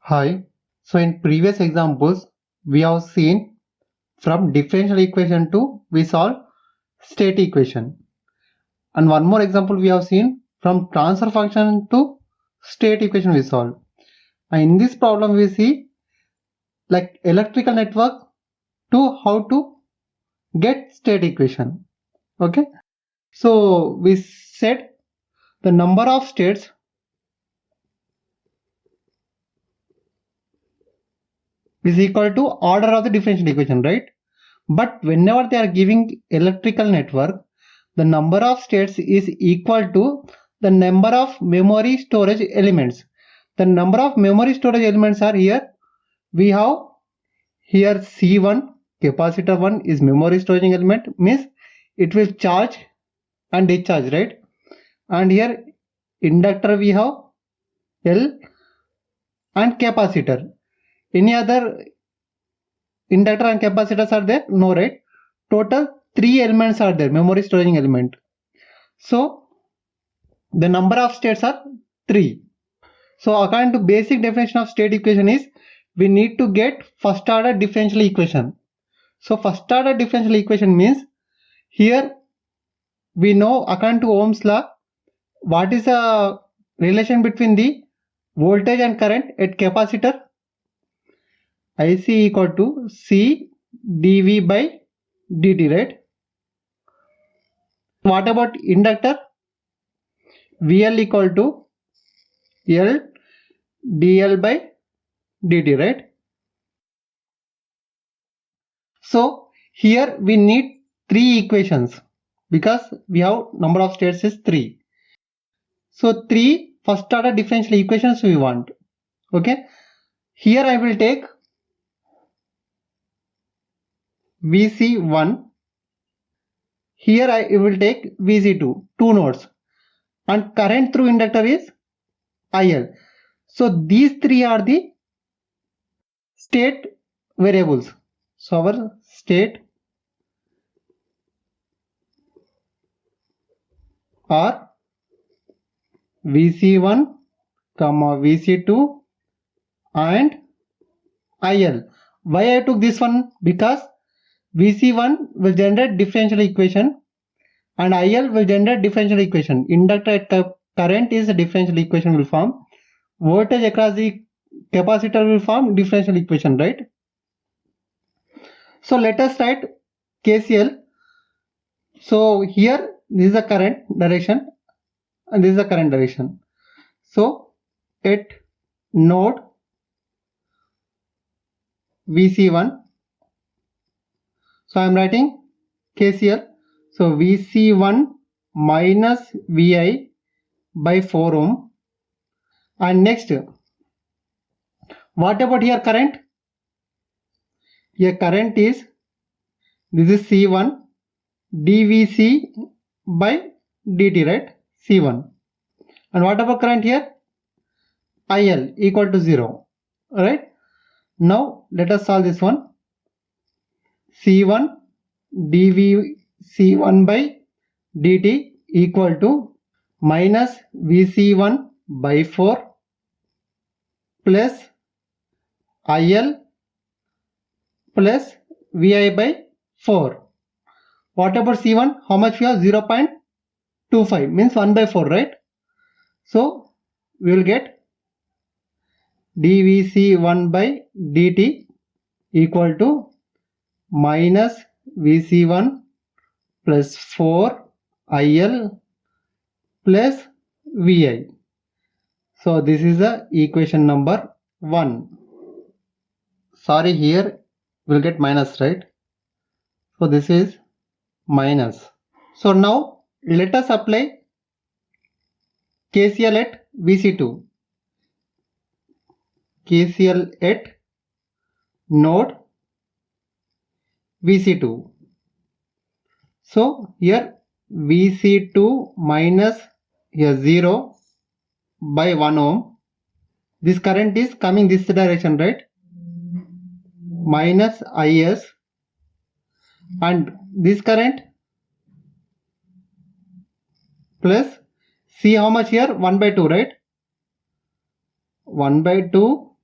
Hi. So in previous examples, we have seen from differential equation to we solve state equation. And one more example we have seen from transfer function to state equation we solve. And in this problem we see like electrical network to how to get state equation. Okay. So we said the number of states is equal to order of the differential equation, right? But whenever they are giving electrical network, the number of states is equal to the number of memory storage elements. The number of memory storage elements are here. We have here C1, capacitor 1 is memory storage element, means it will charge and discharge, right? And here inductor we have L and capacitor. Any other inductor and capacitors are there? No, right? Total 3 elements are there, memory storage element. So the number of states are 3. So according to basic definition of state equation is we need to get first order differential equation. So first order differential equation means here we know according to Ohm's law what is the relation between the voltage and current at capacitor. IC equal to C dV by dt, right? What about inductor? VL equal to L dL by dt, right? So here we need 3 equations because we have number of states is 3. So 3 first order differential equations we want. Okay. Here I will take VC1. Here I will take VC2, 2 nodes. And current through inductor is IL. So these 3 are the state variables. So our state are VC1, VC2 and IL. Why I took this one? Because VC1 will generate differential equation and IL will generate differential equation. Inductor at current is a differential equation will form. Voltage across the capacitor will form differential equation, right? So let us write KCL. So here this is the current direction and this is the current direction. So at node VC1, so I am writing KCL. So VC1 minus VI by 4 ohm. And next, what about here current? Here current is, this is C1 dVc by dt, right? C1. And what about current here? IL equal to 0, right? Now let us solve this one. C1 dVc1 by dt equal to minus Vc1 by 4 plus IL plus Vi by 4. What about C1? How much we have? 0.25 means 1 by 4, right? So we will get dVc1 by dt equal to minus Vc1 plus 4 IL plus Vi. So this is the equation number 1. Sorry, here we'll get minus, right? So this is minus. So now let us apply KCL at VC2. KCL at node VC2. So here VC2 minus here 0 by 1 ohm. This current is coming this direction, right? Minus IS, and this current plus, see how much here? 1 by 2, right? 1 by 2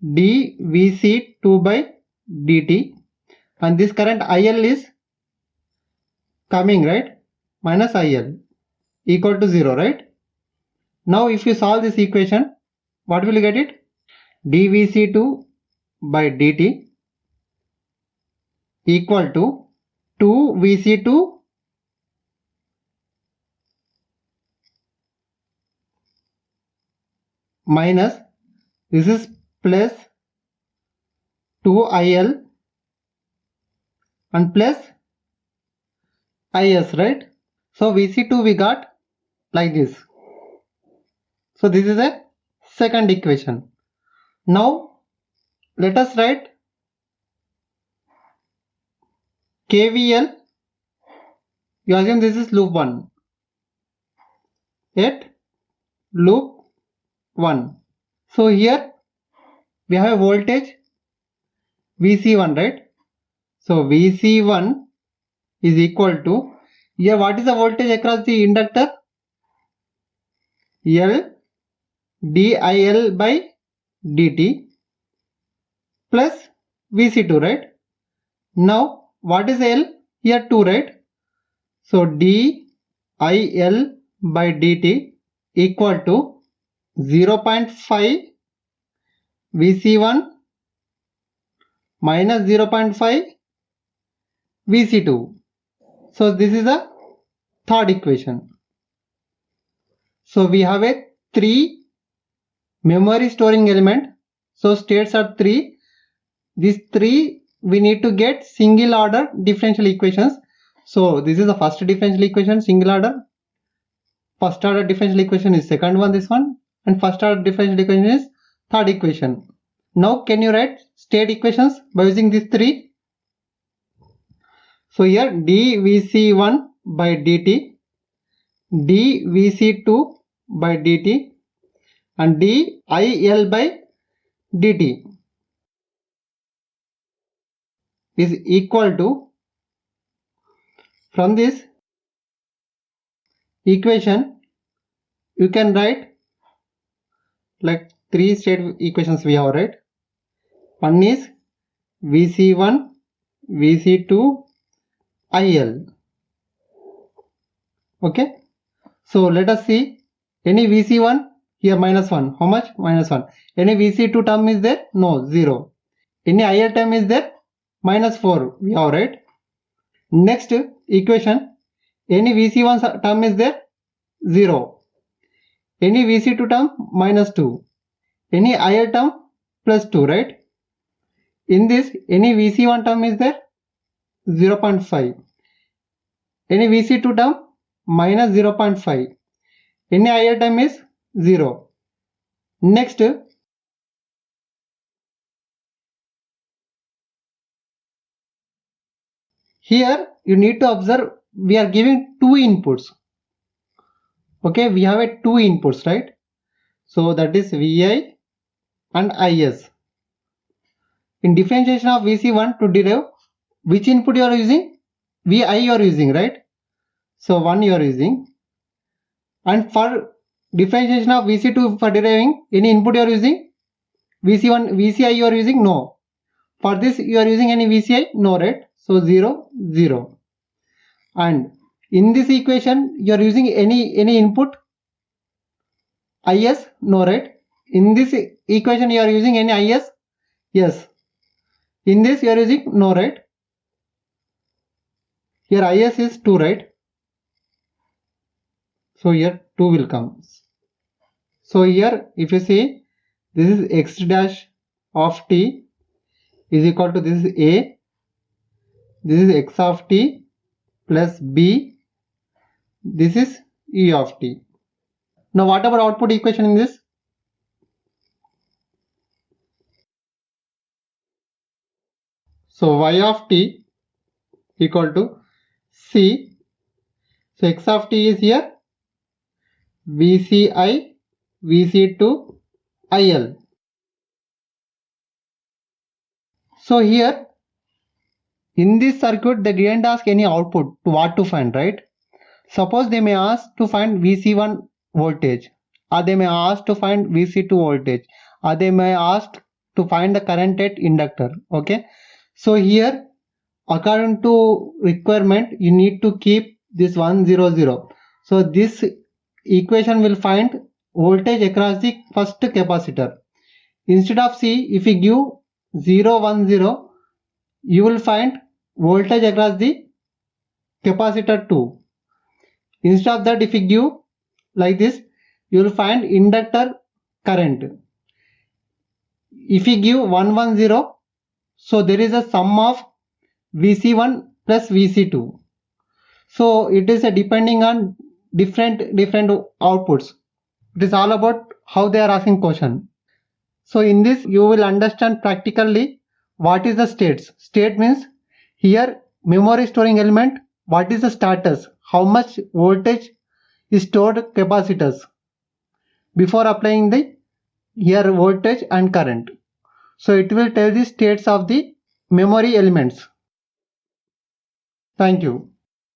dVc2 by dt, and this current IL is coming, right? Minus IL equal to 0, right? Now if you solve this equation, what will you get it? dVc2 by dt equal to 2Vc2 minus, this is plus 2IL and plus IS, right? So Vc2 we got like this. So this is a second equation. Now let us write KVL. You assume this is loop 1 at loop 1. So here we have a voltage Vc1, right? So Vc1 is equal to, here what is the voltage across the inductor? L dIL by dt plus Vc2, right? Now what is L? Here 2, right? So dIL by dt equal to 0.5 Vc1 minus 0.5 Vc2. So this is the third equation. So we have a 3 memory storing element. So states are 3. These 3 we need to get single order differential equations. So this is the first differential equation, single order. First order differential equation is second one, this one, and first order differential equation is third equation. Now can you write state equations by using these 3? So here dVc1 by dt, dVc2 by dt, and dIL by dt is equal to, from this equation you can write like 3 state equations we have, right? One is Vc1, Vc2, IL. Okay, so let us see. Any Vc1, here minus 1, how much? Minus 1. Any Vc2 term is there? No, 0. Any IL term is there? Minus 4 we have, right? Next equation, any Vc1 term is there? 0. Any Vc2 term? Minus 2. Any IL term? Plus 2, right? In this, any Vc1 term is there? 0.5. Any Vc2 term? Minus 0.5. Any IL term is 0. Next, here you need to observe we are giving 2 inputs. Okay, we have a 2 inputs, right? So that is Vi and Is. In differentiation of Vc1 to derive, which input you are using? Vi you are using, right? So 1 you are using. And for differentiation of Vc2 for deriving, any input you are using? Vc1, Vci you are using? No. For this you are using any Vci? No, right? So 0, 0. And in this equation you are using any input? Is? No, right? In this equation you are using any Is? Yes. In this you are using? No, right? Here Is is 2, right? So here 2 will come. So here if you see, this is x dash of t is equal to, this is a, this is x of t plus b, this is e of t. Now what about output equation in this? So y of t equal to c. So x of t is here Vci, Vc2, IL. So here in this circuit they didn't ask any output to what to find, right? Suppose they may ask to find Vc1 voltage, or they may ask to find Vc2 voltage, or they may ask to find the current at inductor. Okay, so here according to requirement you need to keep this 100. So this equation will find voltage across the first capacitor. Instead of C, if we give 0 1 0, you will find voltage across the capacitor 2. Instead of that, if you give like this, you will find inductor current. If you give 1 1 0, so there is a sum of Vc1 plus Vc2. So it is a depending on different outputs. It is all about how they are asking question. So in this you will understand practically what is the states. State means here memory storing element, what is the status, how much voltage is stored capacitors before applying the here voltage and current. So it will tell the states of the memory elements. Thank you.